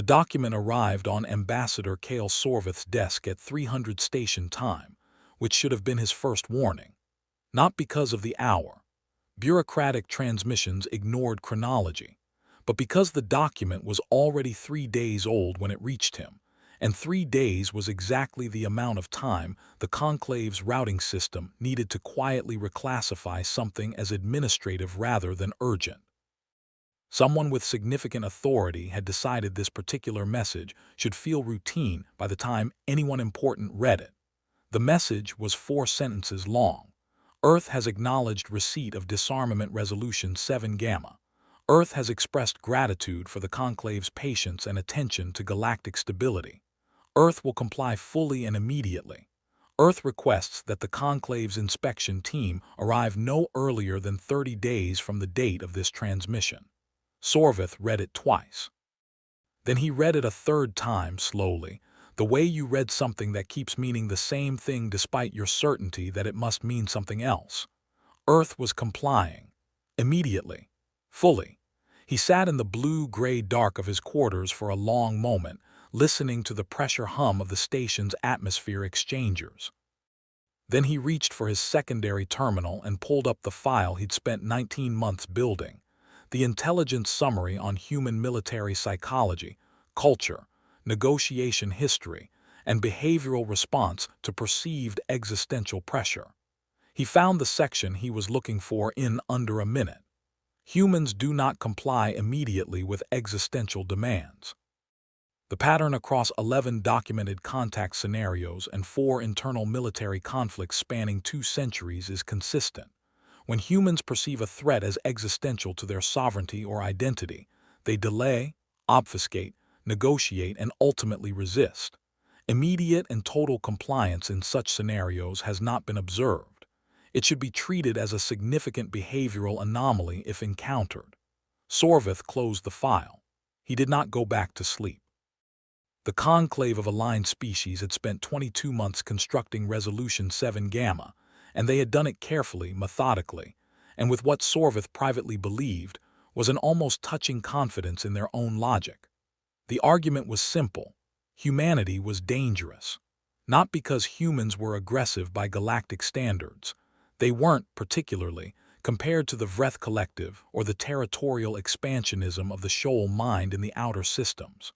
The document arrived on Ambassador Kale Sorvith's desk at 300 station time, which should have been his first warning. Not because of the hour. Bureaucratic transmissions ignored chronology, but because the document was already 3 days old when it reached him, and 3 days was exactly the amount of time the Conclave's routing system needed to quietly reclassify something as administrative rather than urgent. Someone with significant authority had decided this particular message should feel routine by the time anyone important read it. The message was 4 sentences long. Earth has acknowledged receipt of Disarmament Resolution 7 Gamma. Earth has expressed gratitude for the Conclave's patience and attention to galactic stability. Earth will comply fully and immediately. Earth requests that the Conclave's inspection team arrive no earlier than 30 days from the date of this transmission. Sorvith read it twice. Then he read it a third time slowly, the way you read something that keeps meaning the same thing despite your certainty that it must mean something else. Earth was complying. Immediately. Fully. He sat in the blue-gray dark of his quarters for a long moment, listening to the pressure hum of the station's atmosphere exchangers. Then he reached for his secondary terminal and pulled up the file he'd spent 19 months building, the intelligence summary on human military psychology, culture, negotiation history, and behavioral response to perceived existential pressure. He found the section he was looking for in under a minute. Humans do not comply immediately with existential demands. The pattern across 11 documented contact scenarios and 4 internal military conflicts spanning 2 centuries is consistent. When humans perceive a threat as existential to their sovereignty or identity, they delay, obfuscate, negotiate, and ultimately resist. Immediate and total compliance in such scenarios has not been observed. It should be treated as a significant behavioral anomaly if encountered. Sorvith closed the file. He did not go back to sleep. The conclave of aligned species had spent 22 months constructing Resolution 7 Gamma, and they had done it carefully, methodically, and with what Sorvith privately believed was an almost touching confidence in their own logic. The argument was simple. Humanity was dangerous. Not because humans were aggressive by galactic standards. They weren't, particularly, compared to the Vreth Collective or the territorial expansionism of the Shoal mind in the outer systems.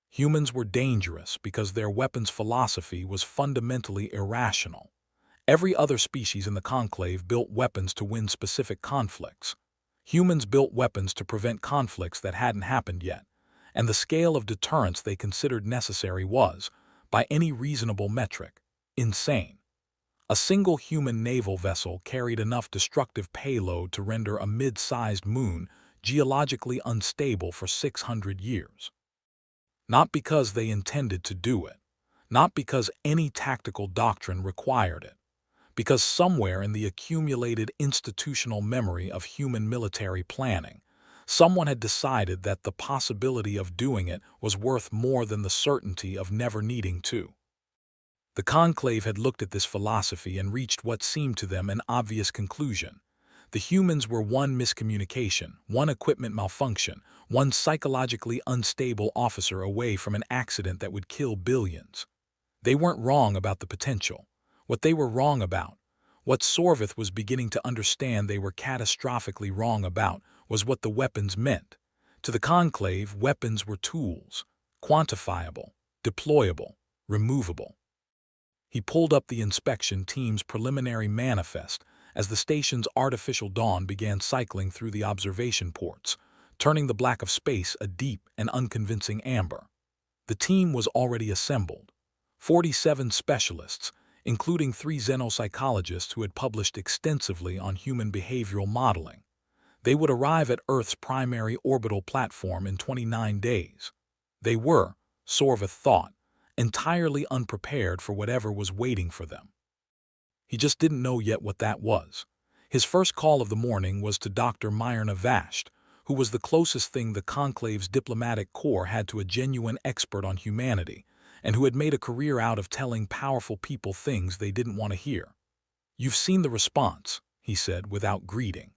Humans were dangerous because their weapons philosophy was fundamentally irrational. Every other species in the conclave built weapons to win specific conflicts. Humans built weapons to prevent conflicts that hadn't happened yet, and the scale of deterrence they considered necessary was, by any reasonable metric, insane. A single human naval vessel carried enough destructive payload to render a mid-sized moon geologically unstable for 600 years. Not because they intended to do it, not because any tactical doctrine required it, because somewhere in the accumulated institutional memory of human military planning, someone had decided that the possibility of doing it was worth more than the certainty of never needing to. The conclave had looked at this philosophy and reached what seemed to them an obvious conclusion. The humans were one miscommunication, one equipment malfunction, one psychologically unstable officer away from an accident that would kill billions. They weren't wrong about the potential. What they were wrong about, what Sorvith was beginning to understand they were catastrophically wrong about, was what the weapons meant. To the conclave, weapons were tools, quantifiable, deployable, removable. He pulled up the inspection team's preliminary manifest as the station's artificial dawn began cycling through the observation ports, turning the black of space a deep and unconvincing amber. The team was already assembled. 47 specialists, including 3 xenopsychologists who had published extensively on human behavioral modeling. They would arrive at Earth's primary orbital platform in 29 days. They were, Sorvith thought, entirely unprepared for whatever was waiting for them. He just didn't know yet what that was. His first call of the morning was to Dr. Myrna Vasht, who was the closest thing the conclave's diplomatic corps had to a genuine expert on humanity, and who had made a career out of telling powerful people things they didn't want to hear. "You've seen the response," he said without greeting.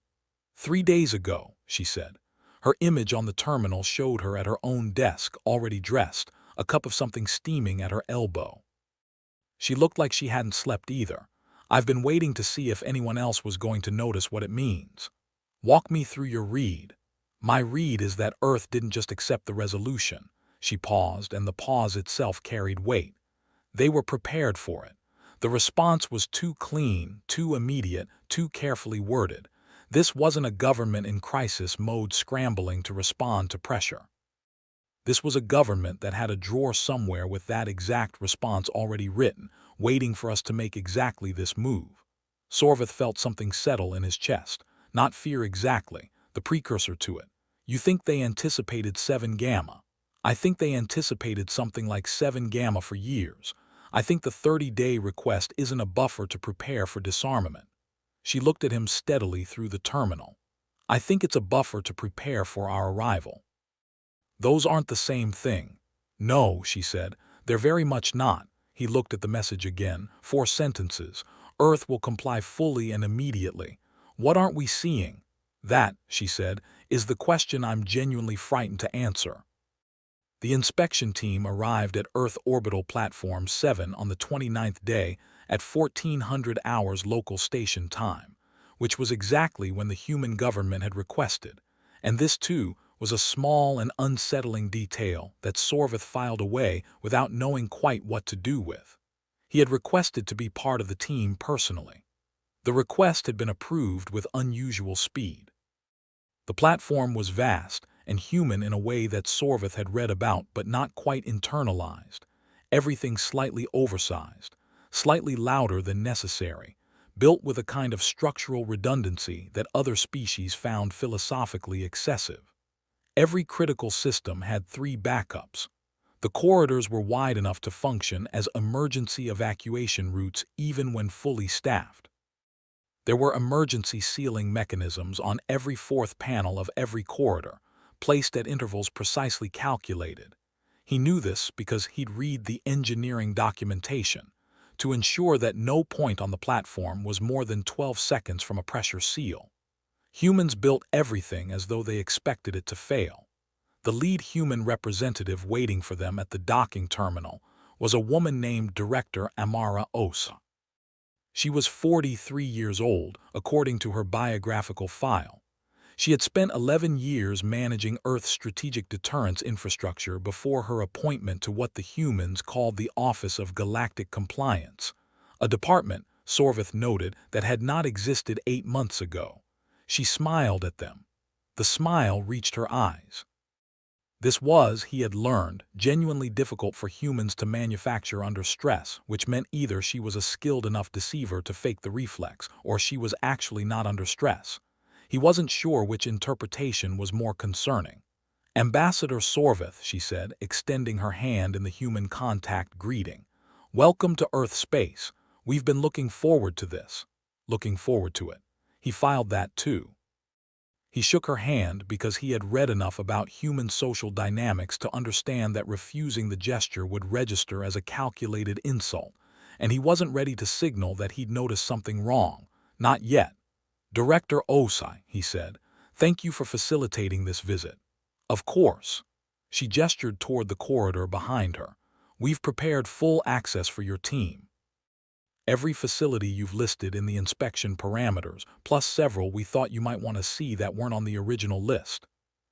3 days ago, she said. Her image on the terminal showed her at her own desk, already dressed, a cup of something steaming at her elbow. She looked like she hadn't slept either. I've been waiting to see if anyone else was going to notice what it means. Walk me through your read. My read is that Earth didn't just accept the resolution. She paused, and the pause itself carried weight. They were prepared for it. The response was too clean, too immediate, too carefully worded. This wasn't a government in crisis mode scrambling to respond to pressure. This was a government that had a drawer somewhere with that exact response already written, waiting for us to make exactly this move. Sorvith felt something settle in his chest. Not fear exactly, the precursor to it. You think they anticipated 7 Gamma. I think they anticipated something like 7 Gamma for years. I think the 30-day request isn't a buffer to prepare for disarmament. She looked at him steadily through the terminal. I think it's a buffer to prepare for our arrival. Those aren't the same thing. No, she said, they're very much not. He looked at the message again. 4 sentences. Earth will comply fully and immediately. What aren't we seeing? That, she said, is the question I'm genuinely frightened to answer. The inspection team arrived at Earth Orbital Platform 7 on the 29th day at 1400 hours local station time, which was exactly when the human government had requested. And this, too, was a small and unsettling detail that Sorvith filed away without knowing quite what to do with. He had requested to be part of the team personally. The request had been approved with unusual speed. The platform was vast and human in a way that Sorvith had read about but not quite internalized. Everything slightly oversized, slightly louder than necessary, built with a kind of structural redundancy that other species found philosophically excessive. Every critical system had 3 backups. The corridors were wide enough to function as emergency evacuation routes even when fully staffed. There were emergency sealing mechanisms on every 4th panel of every corridor, placed at intervals precisely calculated. He knew this because he'd read the engineering documentation to ensure that no point on the platform was more than 12 seconds from a pressure seal. Humans built everything as though they expected it to fail. The lead human representative waiting for them at the docking terminal was a woman named Director Amara Osa. She was 43 years old, according to her biographical file. She had spent 11 years managing Earth's strategic deterrence infrastructure before her appointment to what the humans called the Office of Galactic Compliance, a department, Sorvith noted, that had not existed 8 months ago. She smiled at them. The smile reached her eyes. This was, he had learned, genuinely difficult for humans to manufacture under stress, which meant either she was a skilled enough deceiver to fake the reflex, or she was actually not under stress. He wasn't sure which interpretation was more concerning. Ambassador Sorvith, she said, extending her hand in the human contact greeting. Welcome to Earth space. We've been looking forward to this. Looking forward to it. He filed that too. He shook her hand because he had read enough about human social dynamics to understand that refusing the gesture would register as a calculated insult, and he wasn't ready to signal that he'd noticed something wrong. Not yet. Director Osai, he said, thank you for facilitating this visit. Of course. She gestured toward the corridor behind her. We've prepared full access for your team. Every facility you've listed in the inspection parameters, plus several we thought you might want to see that weren't on the original list.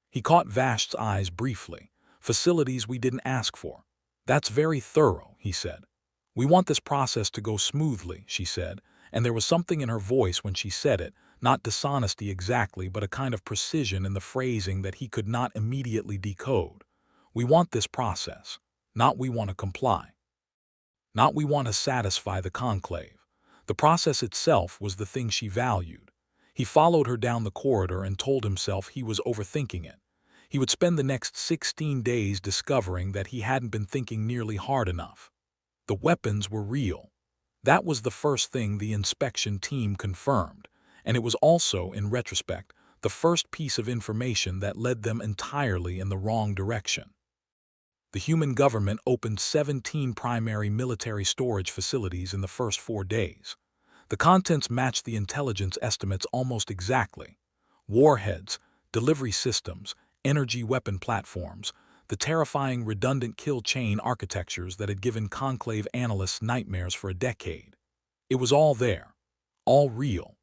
He caught Vasht's eyes briefly. Facilities we didn't ask for. That's very thorough, he said. We want this process to go smoothly, she said, and there was something in her voice when she said it, not dishonesty exactly, but a kind of precision in the phrasing that he could not immediately decode. We want this process, not we want to comply. Not we want to satisfy the conclave. The process itself was the thing she valued. He followed her down the corridor and told himself he was overthinking it. He would spend the next 16 days discovering that he hadn't been thinking nearly hard enough. The weapons were real. That was the first thing the inspection team confirmed, and it was also, in retrospect, the first piece of information that led them entirely in the wrong direction. The human government opened 17 primary military storage facilities in the first 4 days. The contents matched the intelligence estimates almost exactly. Warheads, delivery systems, energy weapon platforms, the terrifying redundant kill chain architectures that had given Conclave analysts nightmares for a decade. It was all there, all real,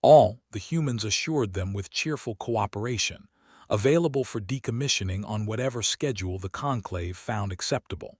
all, the humans assured them with cheerful cooperation, available for decommissioning on whatever schedule the Conclave found acceptable.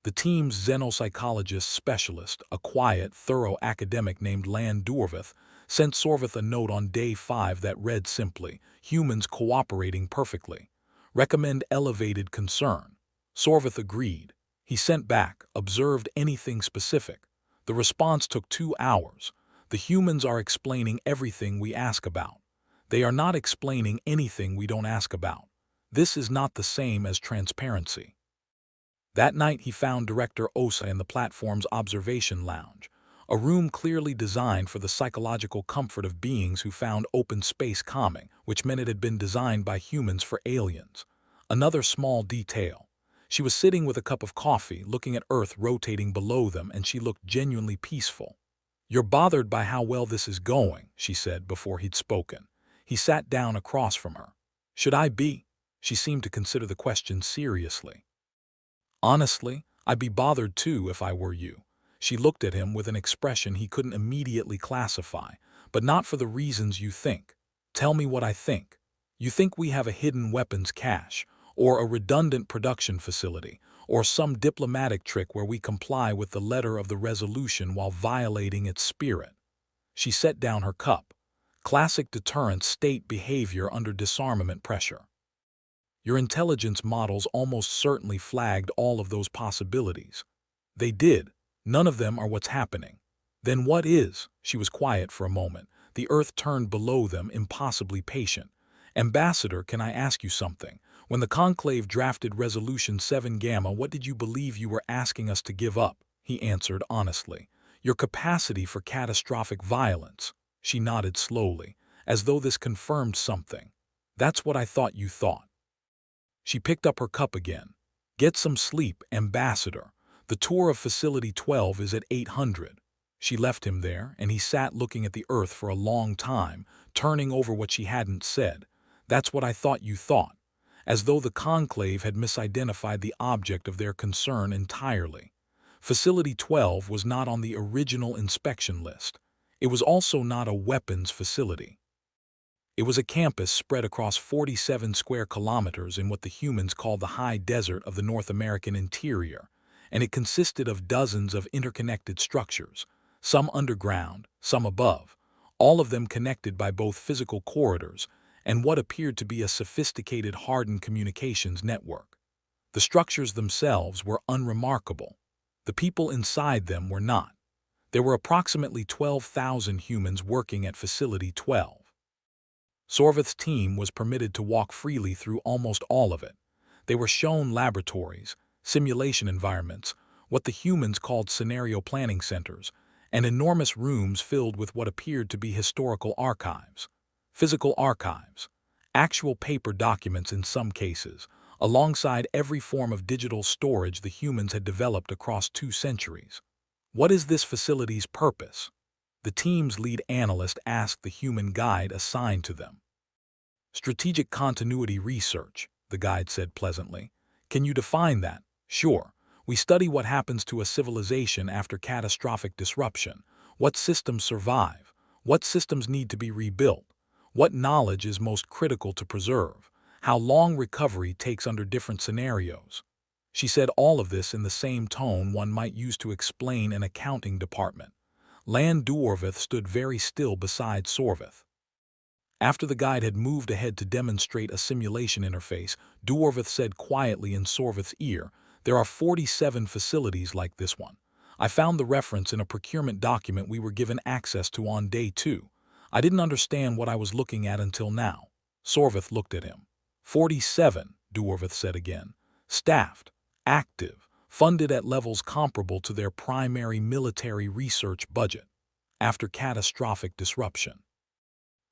The team's xenopsychologist specialist, a quiet, thorough academic named Lan Dorvith, sent Sorvith a note on day 5 that read simply, "Humans cooperating perfectly. Recommend elevated concern." Sorvith agreed. He sent back, "Observed anything specific?" The response took 2 hours. "The humans are explaining everything we ask about. They are not explaining anything we don't ask about. This is not the same as transparency." That night he found Director Osa in the platform's observation lounge, a room clearly designed for the psychological comfort of beings who found open space calming, which meant it had been designed by humans for aliens. Another small detail. She was sitting with a cup of coffee, looking at Earth rotating below them, and she looked genuinely peaceful. "You're bothered by how well this is going," she said before he'd spoken. He sat down across from her. "Should I be?" She seemed to consider the question seriously. "Honestly, I'd be bothered too if I were you." She looked at him with an expression he couldn't immediately classify, "but not for the reasons you think." "Tell me what I think." "You think we have a hidden weapons cache, or a redundant production facility, or some diplomatic trick where we comply with the letter of the resolution while violating its spirit." She set down her cup. "Classic deterrent state behavior under disarmament pressure. Your intelligence models almost certainly flagged all of those possibilities." "They did. None of them are what's happening." "Then what is?" She was quiet for a moment. The Earth turned below them, impossibly patient. "Ambassador, can I ask you something? When the Conclave drafted Resolution 7 Gamma, what did you believe you were asking us to give up?" He answered honestly. "Your capacity for catastrophic violence." She nodded slowly, as though this confirmed something. "That's what I thought you thought." She picked up her cup again. "Get some sleep, Ambassador. The tour of Facility 12 is at 800. She left him there, and he sat looking at the Earth for a long time, turning over what she hadn't said. "That's what I thought you thought." As though the Conclave had misidentified the object of their concern entirely. Facility 12 was not on the original inspection list. It was also not a weapons facility. It was a campus spread across 47 square kilometers in what the humans call the high desert of the North American interior, and it consisted of dozens of interconnected structures, some underground, some above, all of them connected by both physical corridors and what appeared to be a sophisticated hardened communications network. The structures themselves were unremarkable. The people inside them were not. There were approximately 12,000 humans working at Facility 12. Sorvith's team was permitted to walk freely through almost all of it. They were shown laboratories, simulation environments, what the humans called scenario planning centers, and enormous rooms filled with what appeared to be historical archives, physical archives, actual paper documents in some cases, alongside every form of digital storage the humans had developed across 2 centuries. "What is this facility's purpose?" The team's lead analyst asked the human guide assigned to them. "Strategic continuity research," the guide said pleasantly. "Can you define that?" "Sure. We study what happens to a civilization after catastrophic disruption, what systems survive, what systems need to be rebuilt, what knowledge is most critical to preserve, how long recovery takes under different scenarios." She said all of this in the same tone one might use to explain an accounting department. Lan Dorvith stood very still beside Sorvith. After the guide had moved ahead to demonstrate a simulation interface, Dorvith said quietly in Sorvith's ear, "There are 47 facilities like this one. I found the reference in a procurement document we were given access to on day 2. I didn't understand what I was looking at until now." Sorvith looked at him. 47, Dorvith said again. "Staffed, active, funded at levels comparable to their primary military research budget. After catastrophic disruption."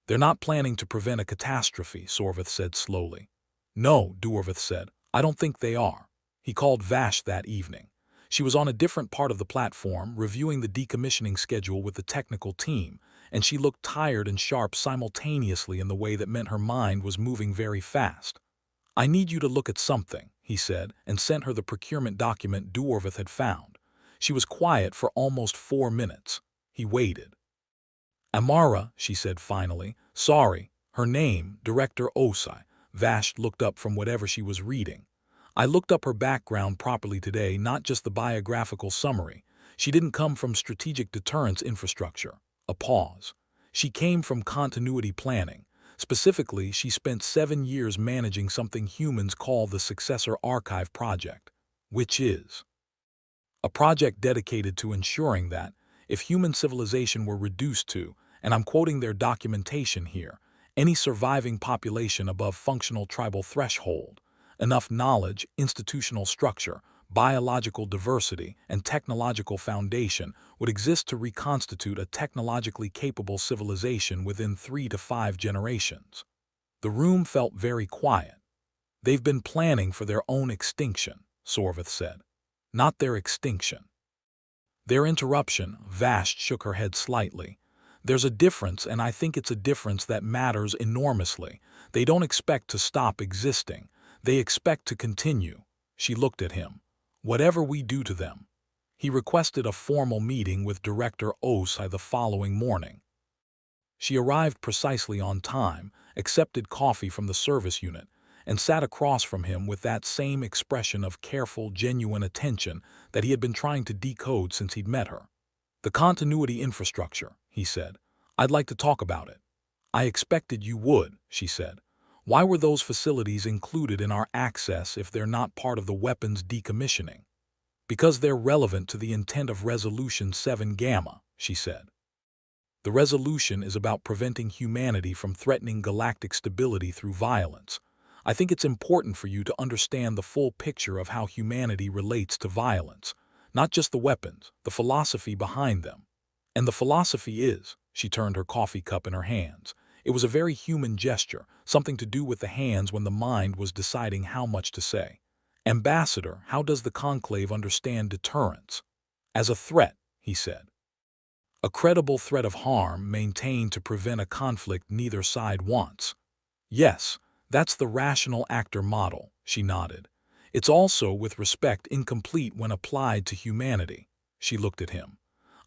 "They're not planning to prevent a catastrophe," Sorvith said slowly. "No," Dorvith said, "I don't think they are." He called Vash that evening. She was on a different part of the platform, reviewing the decommissioning schedule with the technical team, and she looked tired and sharp simultaneously in the way that meant her mind was moving very fast. "I need you to look at something," he said, and sent her the procurement document Dwarvith had found. She was quiet for almost 4 minutes. He waited. "Amara," she said finally. "Sorry." Her name, Director Osai. Vash looked up from whatever she was reading. "I looked up her background properly today, not just the biographical summary. She didn't come from strategic deterrence infrastructure." A pause. "She came from continuity planning. Specifically, she spent 7 years managing something humans call the Successor Archive Project, which is a project dedicated to ensuring that, if human civilization were reduced to, and I'm quoting their documentation here, any surviving population above functional tribal threshold, enough knowledge, institutional structure, biological diversity, and technological foundation would exist to reconstitute a technologically capable civilization within 3 to 5 generations." The room felt very quiet. "They've been planning for their own extinction," Sorvith said. "Not their extinction." "Their interruption," Vashti shook her head slightly. "There's a difference, and I think it's a difference that matters enormously. They don't expect to stop existing. They expect to continue." She looked at him. "Whatever we do to them." He requested a formal meeting with Director Osai the following morning. She arrived precisely on time, accepted coffee from the service unit, and sat across from him with that same expression of careful, genuine attention that he had been trying to decode since he'd met her. "The continuity infrastructure," he said. "I'd like to talk about it." "I expected you would," she said. "Why were those facilities included in our access if they're not part of the weapons decommissioning?" "Because they're relevant to the intent of Resolution 7 Gamma," she said. "The resolution is about preventing humanity from threatening galactic stability through violence. I think it's important for you to understand the full picture of how humanity relates to violence, not just the weapons, the philosophy behind them. And the philosophy is," she turned her coffee cup in her hands. It was a very human gesture, something to do with the hands when the mind was deciding how much to say. "Ambassador, how does the Conclave understand deterrence?" "As a threat," he said. "A credible threat of harm maintained to prevent a conflict neither side wants." "Yes, that's the rational actor model," she nodded. "It's also, with respect, incomplete when applied to humanity." She looked at him.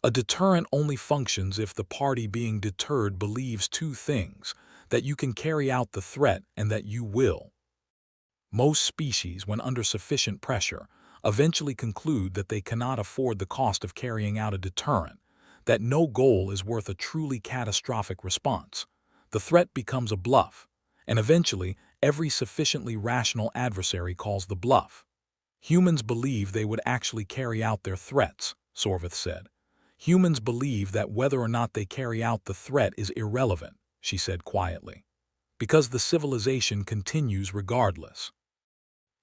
"A deterrent only functions if the party being deterred believes 2 things, that you can carry out the threat and that you will." Most species, when under sufficient pressure, eventually conclude that they cannot afford the cost of carrying out a deterrent, that no goal is worth a truly catastrophic response. The threat becomes a bluff, and eventually every sufficiently rational adversary calls the bluff. "Humans believe they would actually carry out their threats," Sorvith said. "Humans believe that whether or not they carry out the threat is irrelevant," she said quietly, "because the civilization continues regardless.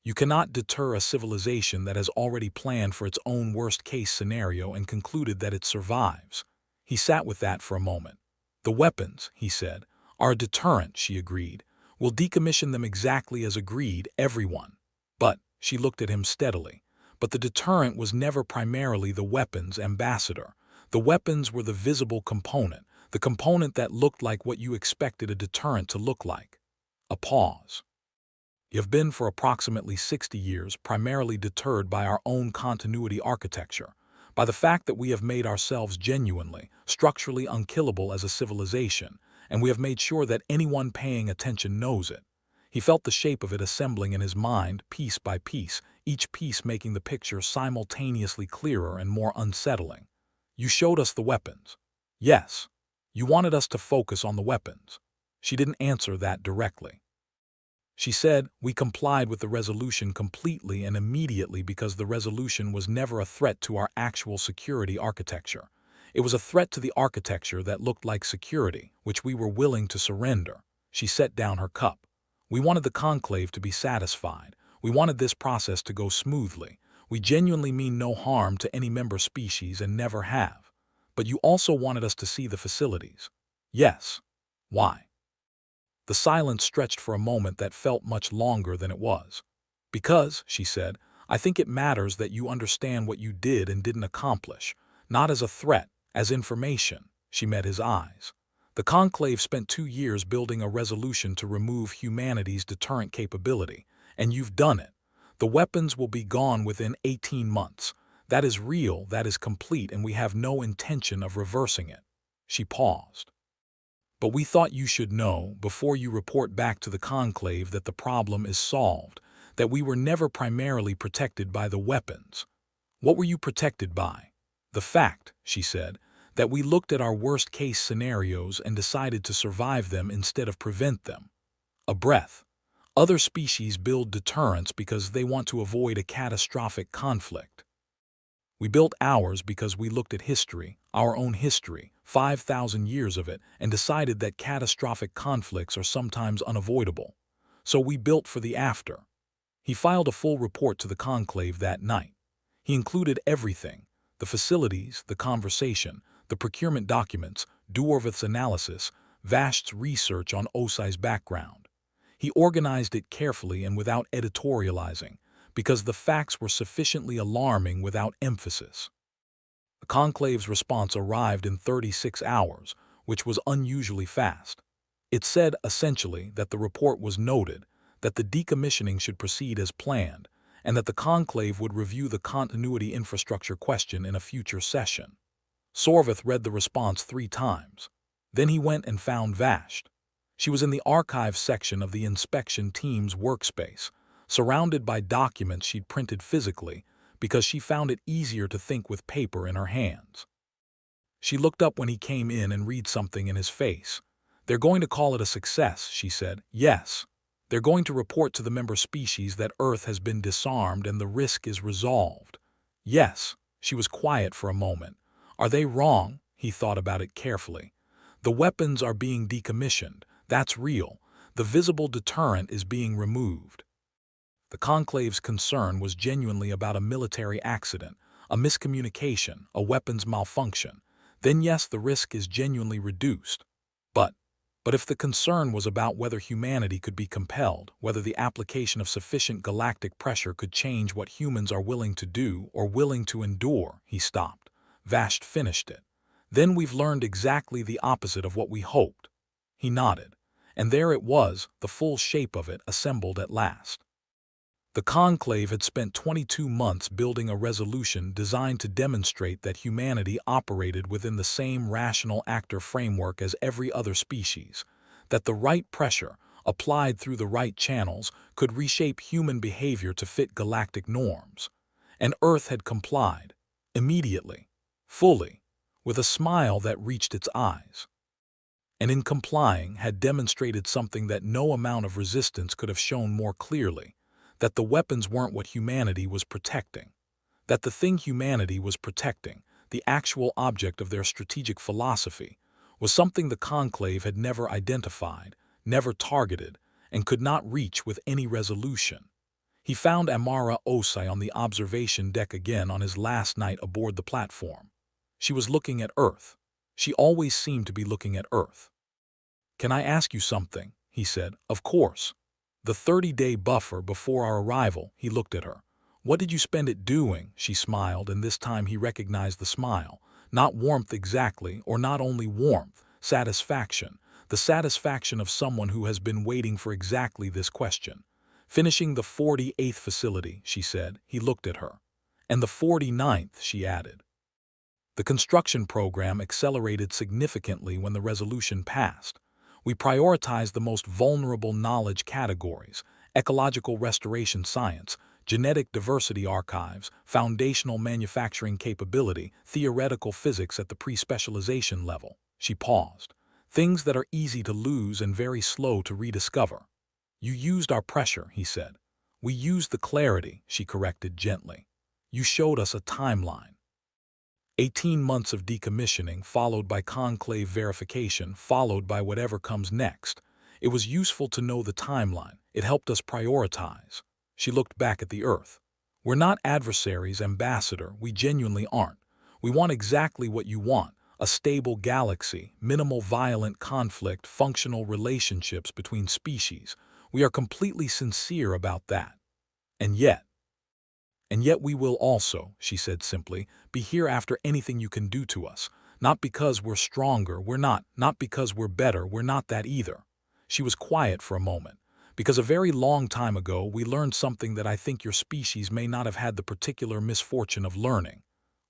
You cannot deter a civilization that has already planned for its own worst-case scenario and concluded that it survives." He sat with that for a moment. "The weapons," he said, "are a deterrent," she agreed. "We'll decommission them exactly as agreed, everyone." "But," she looked at him steadily, "but the deterrent was never primarily the weapons, Ambassador. The weapons were the visible component, the component that looked like what you expected a deterrent to look like." A pause. "You've been for approximately 60 years primarily deterred by our own continuity architecture, by the fact that we have made ourselves genuinely, structurally unkillable as a civilization, and we have made sure that anyone paying attention knows it." He felt the shape of it assembling in his mind, piece by piece, each piece making the picture simultaneously clearer and more unsettling. "You showed us the weapons." "Yes. You wanted us to focus on the weapons." She didn't answer that directly. She said, "We complied with the resolution completely and immediately because the resolution was never a threat to our actual security architecture. It was a threat to the architecture that looked like security, which we were willing to surrender." She set down her cup. "We wanted the Conclave to be satisfied. We wanted this process to go smoothly. We genuinely mean no harm to any member species and never have. But you also wanted us to see the facilities." "Yes." "Why?" The silence stretched for a moment that felt much longer than it was. "Because," she said, "I think it matters that you understand what you did and didn't accomplish, not as a threat, as information." She met his eyes. The Conclave spent 2 years building a resolution to remove humanity's deterrent capability, and you've done it. The weapons will be gone within 18 months. That is real, that is complete, and we have no intention of reversing it. She paused. But we thought you should know, before you report back to the Conclave, that the problem is solved, that we were never primarily protected by the weapons. What were you protected by? The fact, she said, that we looked at our worst-case scenarios and decided to survive them instead of prevent them. A breath. Other species build deterrents because they want to avoid a catastrophic conflict. We built ours because we looked at history, our own history, 5,000 years of it, and decided that catastrophic conflicts are sometimes unavoidable. So we built for the after. He filed a full report to the Conclave that night. He included everything: the facilities, the conversation, the procurement documents, Dwarvith's analysis, Vasht's research on Osai's background. He organized it carefully and without editorializing, because the facts were sufficiently alarming without emphasis. The Conclave's response arrived in 36 hours, which was unusually fast. It said, essentially, that the report was noted, that the decommissioning should proceed as planned, and that the Conclave would review the continuity infrastructure question in a future session. Sorvith read the response 3 times. Then he went and found Vasht. She was in the archives section of the inspection team's workspace, surrounded by documents she'd printed physically because she found it easier to think with paper in her hands. She looked up when he came in and read something in his face. "They're going to call it a success," she said. "Yes. They're going to report to the member species that Earth has been disarmed and the risk is resolved." "Yes." She was quiet for a moment. "Are they wrong?" He thought about it carefully. "The weapons are being decommissioned. That's real. The visible deterrent is being removed." The Conclave's concern was genuinely about a military accident, a miscommunication, a weapons malfunction. Then yes, the risk is genuinely reduced. But if the concern was about whether humanity could be compelled, whether the application of sufficient galactic pressure could change what humans are willing to do or willing to endure, he stopped. Vasht finished it. "Then we've learned exactly the opposite of what we hoped." He nodded. And there it was, the full shape of it, assembled at last. The Conclave had spent 22 months building a resolution designed to demonstrate that humanity operated within the same rational actor framework as every other species, that the right pressure, applied through the right channels, could reshape human behavior to fit galactic norms. And Earth had complied, immediately, fully, with a smile that reached its eyes. And in complying had demonstrated something that no amount of resistance could have shown more clearly: that the weapons weren't what humanity was protecting. That the thing humanity was protecting, the actual object of their strategic philosophy, was something the Conclave had never identified, never targeted, and could not reach with any resolution. He found Amara Osai on the observation deck again on his last night aboard the platform. She was looking at Earth. She always seemed to be looking at Earth. "Can I ask you something?" he said. "Of course." The 30-day buffer before our arrival, he looked at her. "What did you spend it doing?" She smiled, and this time he recognized the smile. Not warmth exactly, or not only warmth, satisfaction. The satisfaction of someone who has been waiting for exactly this question. "Finishing the 48th facility," she said. He looked at her. "And the 49th, she added. The construction program accelerated significantly when the resolution passed. We prioritized the most vulnerable knowledge categories: ecological restoration science, genetic diversity archives, foundational manufacturing capability, theoretical physics at the pre-specialization level." She paused. "Things that are easy to lose and very slow to rediscover." "You used our pressure," he said. "We used the clarity," she corrected gently. "You showed us a timeline." 18 months of decommissioning, followed by Conclave verification, followed by whatever comes next. It was useful to know the timeline. It helped us prioritize. She looked back at the Earth. "We're not adversaries, Ambassador. We genuinely aren't. We want exactly what you want: a stable galaxy, minimal violent conflict, functional relationships between species. We are completely sincere about that. And yet we will also," she said simply, "be here after anything you can do to us. Not because we're stronger, we're not. Not because we're better, we're not that either. She was quiet for a moment, because a very long time ago we learned something that I think your species may not have had the particular misfortune of learning.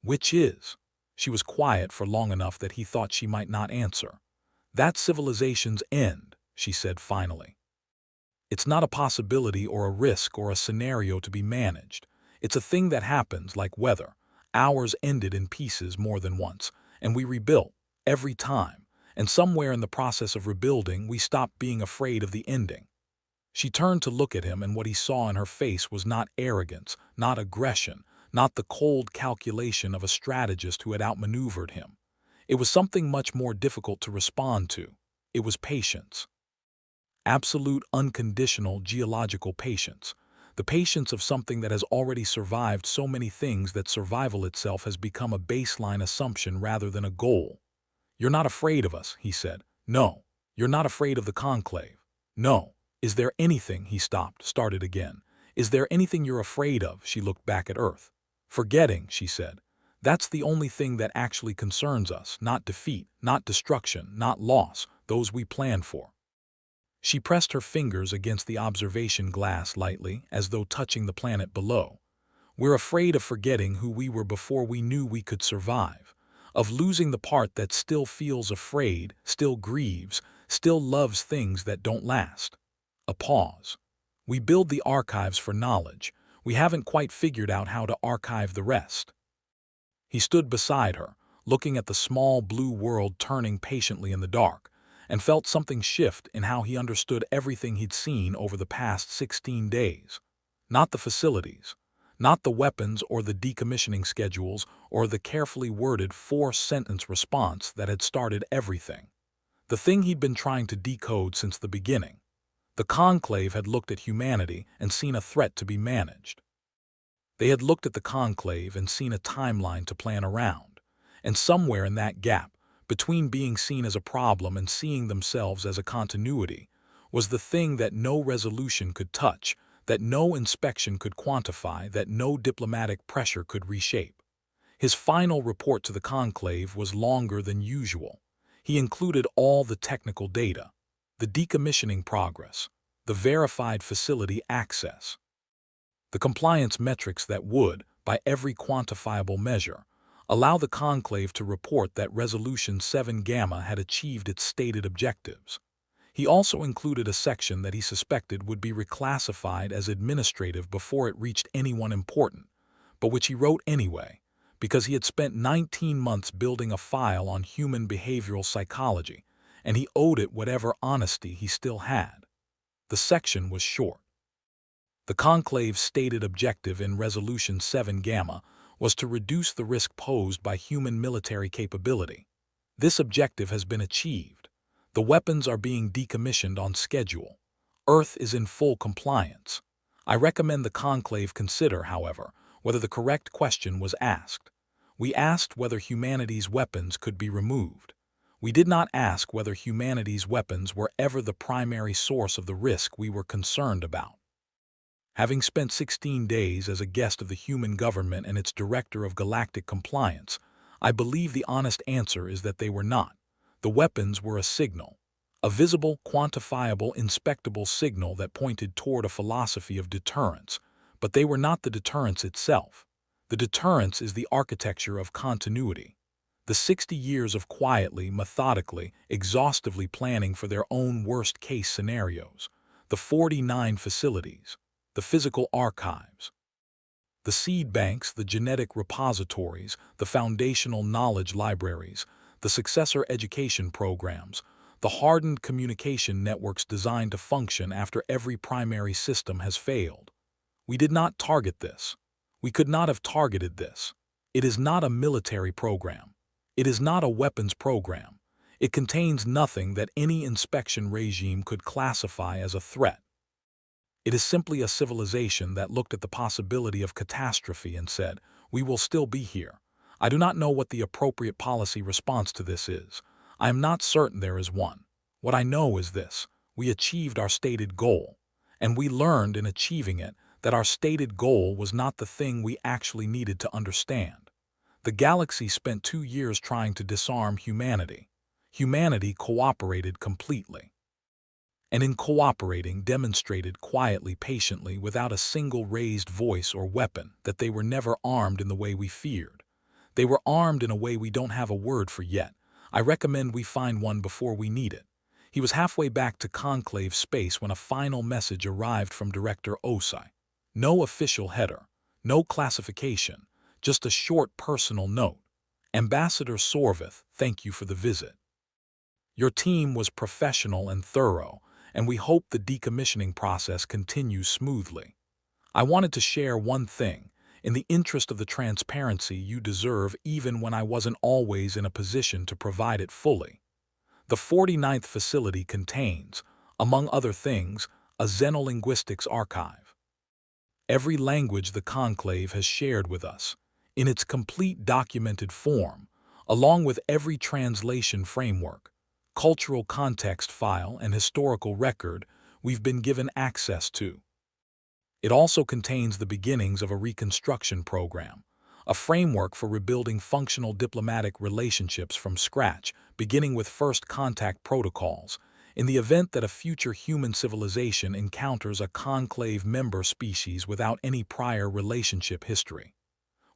Which is? She was quiet for long enough that he thought she might not answer. That civilization's end, she said finally. It's not a possibility or a risk or a scenario to be managed. It's a thing that happens like weather. Ours ended in pieces more than once, and we rebuilt, every time. And somewhere in the process of rebuilding, we stopped being afraid of the ending. She turned to look at him, and what he saw in her face was not arrogance, not aggression, not the cold calculation of a strategist who had outmaneuvered him. It was something much more difficult to respond to. It was patience. Absolute, unconditional geological patience. The patience of something that has already survived so many things that survival itself has become a baseline assumption rather than a goal. You're not afraid of us, he said. No. You're not afraid of the conclave. No. Is there anything, he started again. Is there anything you're afraid of? She looked back at Earth. Forgetting, she said. That's the only thing that actually concerns us, not defeat, not destruction, not loss, those we planned for. She pressed her fingers against the observation glass lightly, as though touching the planet below. We're afraid of forgetting who we were before we knew we could survive, of losing the part that still feels afraid, still grieves, still loves things that don't last. A pause. We build the archives for knowledge. We haven't quite figured out how to archive the rest. He stood beside her, looking at the small blue world turning patiently in the dark, and felt something shift in how he understood everything he'd seen over the past 16 days. Not the facilities, not the weapons or the decommissioning schedules or the carefully worded 4-sentence response that had started everything. The thing he'd been trying to decode since the beginning. The Conclave had looked at humanity and seen a threat to be managed. They had looked at the Conclave and seen a timeline to plan around. And somewhere in that gap, between being seen as a problem and seeing themselves as a continuity, was the thing that no resolution could touch, that no inspection could quantify, that no diplomatic pressure could reshape. His final report to the Conclave was longer than usual. He included all the technical data, the decommissioning progress, the verified facility access, the compliance metrics that would, by every quantifiable measure, allow the Conclave to report that Resolution 7 Gamma had achieved its stated objectives. He also included a section that he suspected would be reclassified as administrative before it reached anyone important, but which he wrote anyway, because he had spent 19 months building a file on human behavioral psychology, and he owed it whatever honesty he still had. The section was short. The Conclave's stated objective in Resolution 7 Gamma was to reduce the risk posed by human military capability. This objective has been achieved. The weapons are being decommissioned on schedule. Earth is in full compliance. I recommend the Conclave consider, however, whether the correct question was asked. We asked whether humanity's weapons could be removed. We did not ask whether humanity's weapons were ever the primary source of the risk we were concerned about. Having spent 16 days as a guest of the human government and its director of galactic compliance, I believe the honest answer is that they were not. The weapons were a signal, a visible, quantifiable, inspectable signal that pointed toward a philosophy of deterrence, but they were not the deterrence itself. The deterrence is the architecture of continuity. The 60 years of quietly, methodically, exhaustively planning for their own worst-case scenarios. The 49 facilities. The physical archives, the seed banks, the genetic repositories, the foundational knowledge libraries, the successor education programs, the hardened communication networks designed to function after every primary system has failed. We did not target this. We could not have targeted this. It is not a military program. It is not a weapons program. It contains nothing that any inspection regime could classify as a threat. It is simply a civilization that looked at the possibility of catastrophe and said, "We will still be here." I do not know what the appropriate policy response to this is. I am not certain there is one. What I know is this: we achieved our stated goal, and we learned in achieving it that our stated goal was not the thing we actually needed to understand. The galaxy spent 2 years trying to disarm humanity. Humanity cooperated completely. And in cooperating demonstrated quietly, patiently, without a single raised voice or weapon, that they were never armed in the way we feared. They were armed in a way we don't have a word for yet. I recommend we find one before we need it. He was halfway back to Conclave space when a final message arrived from Director Osai. No official header, no classification, just a short personal note. Ambassador Sorvith, thank you for the visit. Your team was professional and thorough, and we hope the decommissioning process continues smoothly. I wanted to share one thing, in the interest of the transparency you deserve, even when I wasn't always in a position to provide it fully. The 49th facility contains, among other things, a xenolinguistics archive. Every language the Conclave has shared with us, in its complete documented form, along with every translation framework, cultural context file, and historical record we've been given access to. It also contains the beginnings of a reconstruction program, a framework for rebuilding functional diplomatic relationships from scratch, beginning with first contact protocols, in the event that a future human civilization encounters a Conclave member species without any prior relationship history.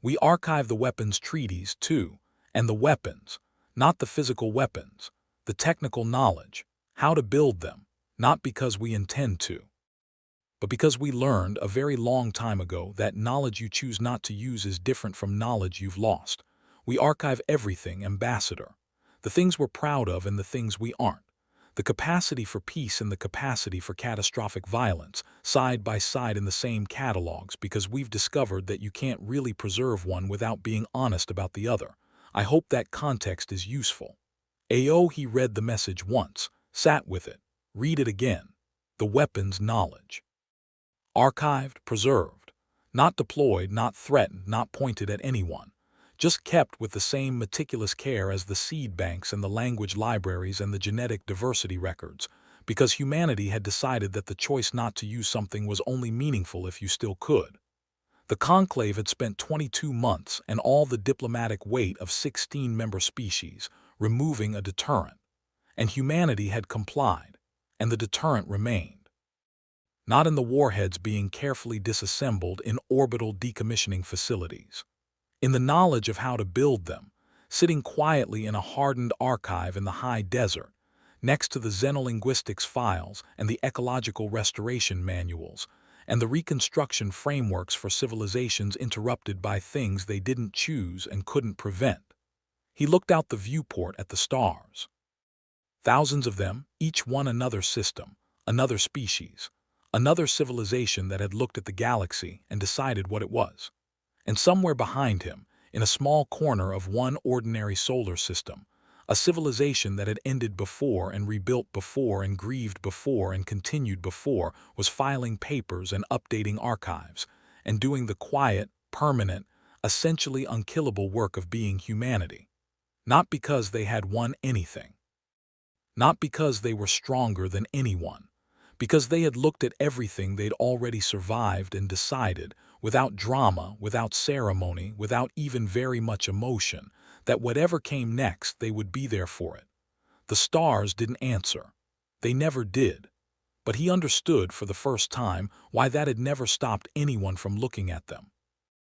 We archive the weapons treaties, too, and the weapons, not the physical weapons, the technical knowledge, how to build them, not because we intend to, but because we learned a very long time ago that knowledge you choose not to use is different from knowledge you've lost. We archive everything, Ambassador. The things we're proud of and the things we aren't. The capacity for peace and the capacity for catastrophic violence, side by side in the same catalogs, because we've discovered that you can't really preserve one without being honest about the other. I hope that context is useful. Ao he read the message once, sat with it, read it again. The weapons knowledge. Archived, preserved, not deployed, not threatened, not pointed at anyone, just kept with the same meticulous care as the seed banks and the language libraries and the genetic diversity records, because humanity had decided that the choice not to use something was only meaningful if you still could. The Conclave had spent 22 months and all the diplomatic weight of 16 member species, removing a deterrent, and humanity had complied, and the deterrent remained. Not in the warheads being carefully disassembled in orbital decommissioning facilities. In the knowledge of how to build them, sitting quietly in a hardened archive in the high desert, next to the xenolinguistics files and the ecological restoration manuals, and the reconstruction frameworks for civilizations interrupted by things they didn't choose and couldn't prevent. He looked out the viewport at the stars. Thousands of them, each one another system, another species, another civilization that had looked at the galaxy and decided what it was. And somewhere behind him, in a small corner of one ordinary solar system, a civilization that had ended before and rebuilt before and grieved before and continued before was filing papers and updating archives and doing the quiet, permanent, essentially unkillable work of being humanity. Not because they had won anything. Not because they were stronger than anyone. Because they had looked at everything they'd already survived and decided, without drama, without ceremony, without even very much emotion, that whatever came next they would be there for it. The stars didn't answer. They never did. But he understood for the first time why that had never stopped anyone from looking at them.